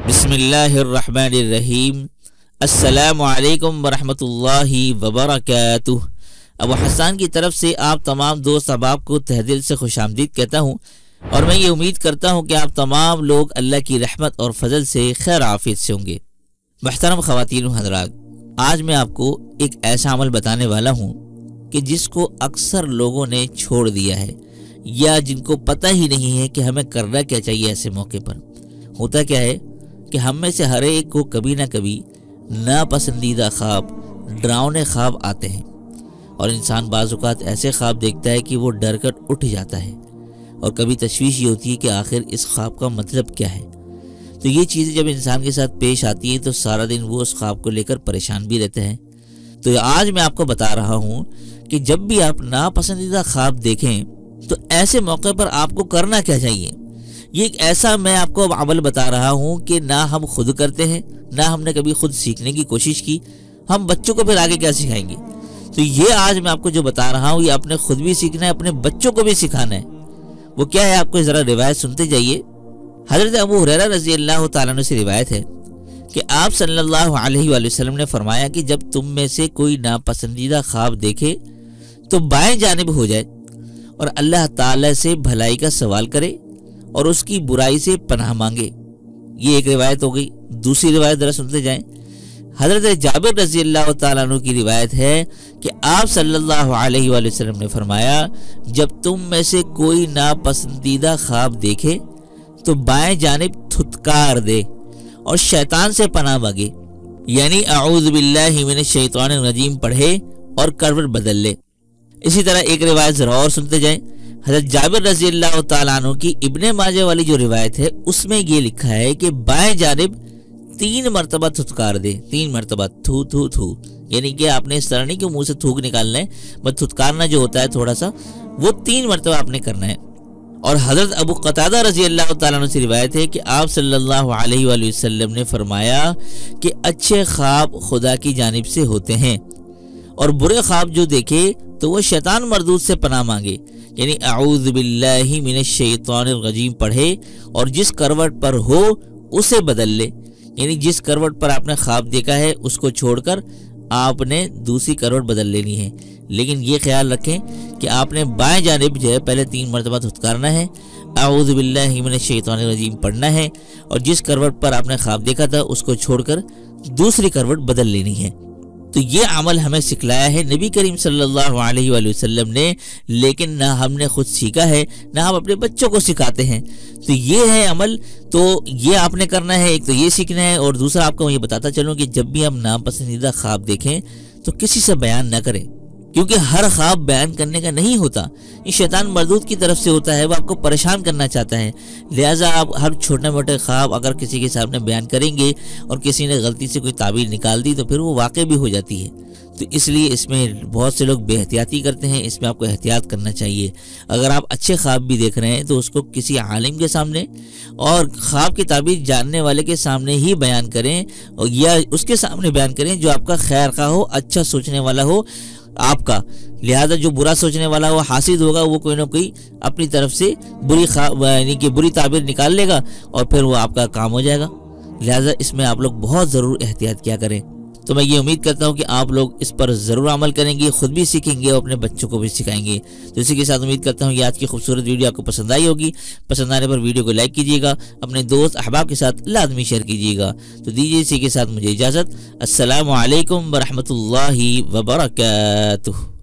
बिस्मिल्लाहिर्रहमानिर्रहीम। अस्सलामु अलैकुम वरहमतुल्लाहि वबरकातुह। अबू हसन की तरफ से आप तमाम दोस्त अहबाब को तहदिल से खुशामदीद कहता हूँ और मैं ये उम्मीद करता हूँ कि आप तमाम लोग अल्लाह की रहमत और फजल से खैर आफियत से होंगे। मुहतरम ख़वातीन व हज़रात, आज मैं आपको एक ऐसा अमल बताने वाला हूँ कि जिसको अक्सर लोगों ने छोड़ दिया है या जिनको पता ही नहीं है कि हमें करना क्या चाहिए। ऐसे मौके पर होता क्या है कि हम में से हर एक को कभी ना कभी नापसंदीदा ख्वाब, डरावने ख्वाब आते हैं और इंसान बाज़ औक़ात ऐसे ख्वाब देखता है कि वो डर कर उठ जाता है और कभी तशवीश ये होती है कि आखिर इस ख्वाब का मतलब क्या है। तो ये चीज़ें जब इंसान के साथ पेश आती हैं तो सारा दिन वो उस ख्वाब को लेकर परेशान भी रहते हैं। तो आज मैं आपको बता रहा हूँ कि जब भी आप नापसंदीदा ख्वाब देखें तो ऐसे मौके पर आपको करना क्या चाहिए। ये एक ऐसा मैं आपको अमल बता रहा हूँ कि ना हम खुद करते हैं, ना हमने कभी खुद सीखने की कोशिश की, हम बच्चों को फिर आगे क्या सिखाएंगे। तो ये आज मैं आपको जो बता रहा हूँ ये आपने खुद भी सीखना है, अपने बच्चों को भी सिखाना है। वो क्या है, आपको ज़रा रिवायत सुनते जाइए। हज़रत अबू हुरैरा रज़ी अल्लाह तआला अन्हु से रिवायत है कि आप सल्लल्लाहु अलैहि वसल्लम ने फरमाया कि जब तुम में से कोई नापसंदीदा ख्वाब देखे तो बाएं जानिब हो जाए और अल्लाह ताला से भलाई का सवाल करे और उसकी बुराई से पनाह मांगे। ये एक रिवायत हो गई। दूसरी रिवायत जरा सुनते जाएं। हज़रत जाबिर रज़ी अल्लाह तआला अन्हु की रिवायत है कि आप सल्लल्लाहु अलैहि वसल्लम ने फरमाया, जब तुम में से कोई नापसंदीदा ख्वाब देखे तो बाएं जानिब थुतकार दे और शैतान से पनाह मांगे, यानी अऊज़ु बिल्लाहि मिनश शैतानिर रजीम पढ़े और करवट बदल ले। इसी तरह एक रिवायत जरा और सुनते जाएं। हज़रत जाबिर रज़ी अल्लाह तआला अन्हु की इब्ने माजा वाली जो रिवायत है उसमें ये लिखा है कि बाएं जानिब 3 मरतबा थुतकार दे। 3 मरतबा थू थू थू, यानी कि आपने इस तरह नहीं कि मुंह से थूक निकालना है, बस थुतकारना जो होता है थोड़ा सा, वो 3 मरतबा आपने करना है। और हज़रत अबू क़तादा रज़ी अल्लाह तआला अन्हु से रिवायत है कि आप सल्लल्लाहु अलैहि वसल्लम ने फरमाया कि अच्छे ख्वाब खुदा की जानिब से होते हैं और बुरे ख्वाब जो देखे तो वो शैतान मरदूद से पनाह मांगे, यानी अऊज़ु बिल्लाहि मिनश शैतानिर रजीम पढ़े और जिस करवट पर हो उसे बदल ले, यानी जिस करवट पर आपने ख्वाब देखा है उसको छोड़कर आपने दूसरी करवट बदल लेनी है। लेकिन ये ख्याल रखें कि आपने बाएं जानिब जो है पहले 3 मरतबा थुतकारना है, अऊज़ु बिल्लाहि मिनश शैतानिर रजीम पढ़ना है और जिस करवट पर आपने ख्वाब देखा था उसको छोड़कर दूसरी करवट बदल लेनी है। तो ये अमल हमें सिखलाया है नबी करीम सल्लल्लाहु अलैहि वसल्लम ने, लेकिन ना हमने खुद सीखा है ना हम अपने बच्चों को सिखाते हैं। तो ये है अमल, तो ये आपने करना है। एक तो ये सीखना है और दूसरा आपको ये बताता चलूँ कि जब भी हम नापसंदीदा ख्वाब देखें तो किसी से बयान ना करें, क्योंकि हर ख्वाब बयान करने का नहीं होता। ये शैतान मरदूद की तरफ से होता है, वो आपको परेशान करना चाहता है। लिहाजा आप हर छोटे मोटे ख्वाब अगर किसी के सामने बयान करेंगे और किसी ने गलती से कोई ताबीर निकाल दी तो फिर वो वाक़ई भी हो जाती है। तो इसलिए इसमें बहुत से लोग बेहतियाती करते हैं, इसमें आपको एहतियात करना चाहिए। अगर आप अच्छे ख्वाब भी देख रहे हैं तो उसको किसी आलिम के सामने और ख्वाब की ताबीर जानने वाले के सामने ही बयान करें, और या उसके सामने बयान करें जो आपका खैर खा हो, अच्छा सोचने वाला हो आपका। लिहाजा जो बुरा सोचने वाला वो हासिद होगा, वो कोई ना कोई अपनी तरफ से यानी कि बुरी ताबीर निकाल लेगा और फिर वो आपका काम हो जाएगा। लिहाजा इसमें आप लोग बहुत ज़रूर एहतियात किया करें। तो मैं ये उम्मीद करता हूँ कि आप लोग इस पर ज़रूर अमल करेंगे, खुद भी सीखेंगे और अपने बच्चों को भी सिखाएंगे। तो इसी के साथ उम्मीद करता हूँ कि आज की खूबसूरत वीडियो आपको पसंद आई होगी। पसंद आने पर वीडियो को लाइक कीजिएगा, अपने दोस्त अहबाब के साथ लाजमी शेयर कीजिएगा। तो दीजिए इसी के साथ मुझे इजाज़त। अस्सलामु अलैकुम वरहमतुल्लाहि वबरकातुह।